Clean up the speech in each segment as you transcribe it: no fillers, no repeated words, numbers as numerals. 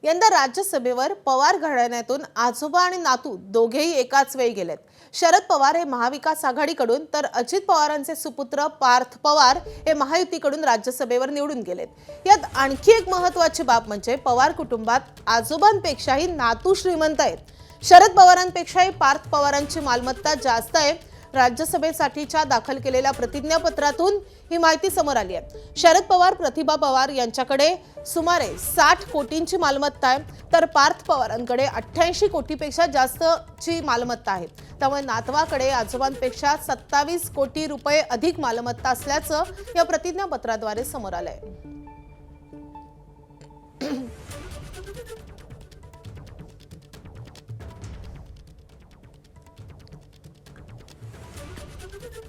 यंदा राज्यसभेवर पवार घराण्यातून आजोबा आणि नातू दोघेही एकाच वेळी गेलेत। शरद पवार हे महाविकास आघाडीकडून तर अजित पवारांचे सुपुत्र पार्थ पवार हे महायुतीकडून राज्यसभेवर निवडून गेलेत। यात आणखी एक महत्त्वाची बाब म्हणजे पवार कुटुंबात आजोबांपेक्षाही नातू श्रीमंत आहेत। शरद पवारांपेक्षाही पार्थ पवारांची मालमत्ता जास्त आहे। राज्यसभेसाठीच्या दाखल केलेल्या प्रतिज्ञापत्रातून ही माहिती समोर आली आहे। शरद पवार प्रतिभा पवार यांच्याकडे सुमारे 60 कोटींची मालमत्ता आहे, तर पार्थ पवारांकडे 88 कोटीपेक्षा जास्तची मालमत्ता आहे। त्यामुळे नातवाकडे आजोबांपेक्षा 27 कोटी रुपये अधिक मालमत्ता असल्याचं या प्रतिज्ञापत्राद्वारे समोर आलंय।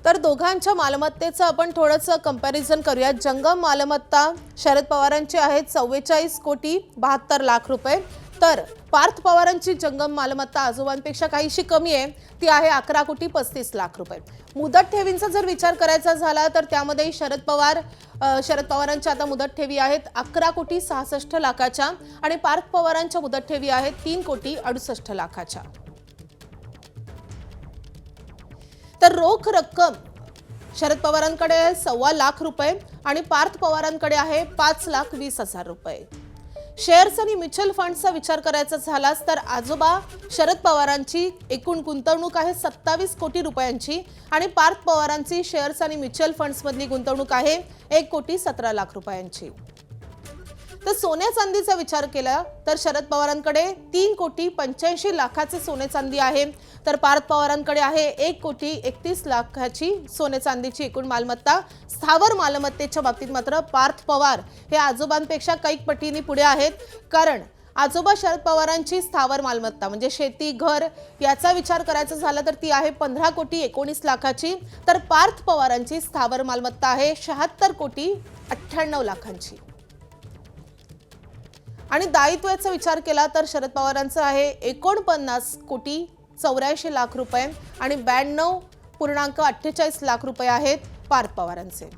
तर दोघांच्या मालमत्तेचं आपण थोडंसं कंपॅरिझन करूया। जंगम मालमत्ता शरद पवारांची आहे 44 कोटी 72 लाख रुपये, तर पार्थ पवारांची जंगम मालमत्ता आजोबांपेक्षा काहीशी कमी आहे, ती आहे 11 कोटी 35 लाख रुपये। मुदत ठेवींचा जर विचार करायचा झाला तर त्यामध्ये शरद पवारांच्या आता मुदत ठेवी आहेत 11 कोटी 66 लाखाच्या आणि पार्थ पवारांच्या मुदत ठेवी आहेत 3 कोटी 68 लाखाच्या। तर रोख रक्कम शरद पवारांकडे 1.25 लाख रुपये आणि पार्थ पवारांकडे आहे 5,20,000 रुपये। शेअर्स आणि म्युच्युअल फंड्सचा विचार करायचा झालाच तर आजोबा शरद पवारांची एकूण गुंतवणूक आहे 27 कोटी रुपयांची आणि पार्थ पवारांची शेअर्स आणि म्युच्युअल फंड्स मधली गुंतवणूक आहे 1 कोटी 17 लाख रुपयांची। तर सोन्या चांदीचा विचार केला तर शरद पवारांकडे 3 कोटी 85 लाखाचे सोने चांदी आहे, तर पार्थ पवारांकडे आहे 1 कोटी 31 लाखाची सोने चांदीची एकूण मालमत्ता। स्थावर मालमत्तेच्या बाबतीत मात्र पार्थ पवार हे आजोबांपेक्षा कैक पटीने पुढे आहेत, कारण आजोबा शरद पवारांची स्थावर मालमत्ता म्हणजे शेती घर याचा विचार करायचा झाला तर ती आहे 15 कोटी 19 लाखाची, तर पार्थ पवारांची स्थावर मालमत्ता आहे 76 कोटी 98 लाखांची। आणि दायित्वाचा विचार केला तर शरद पवारांचं आहे 49 कोटी 84 लाख रुपये आणि 92.48 लाख रुपये आहेत पार्थ पवारांचे।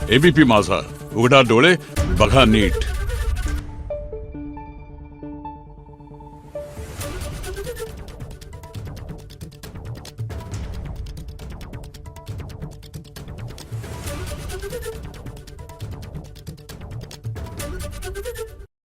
एबीपी माझा, उघडा डोळे बघा नीट।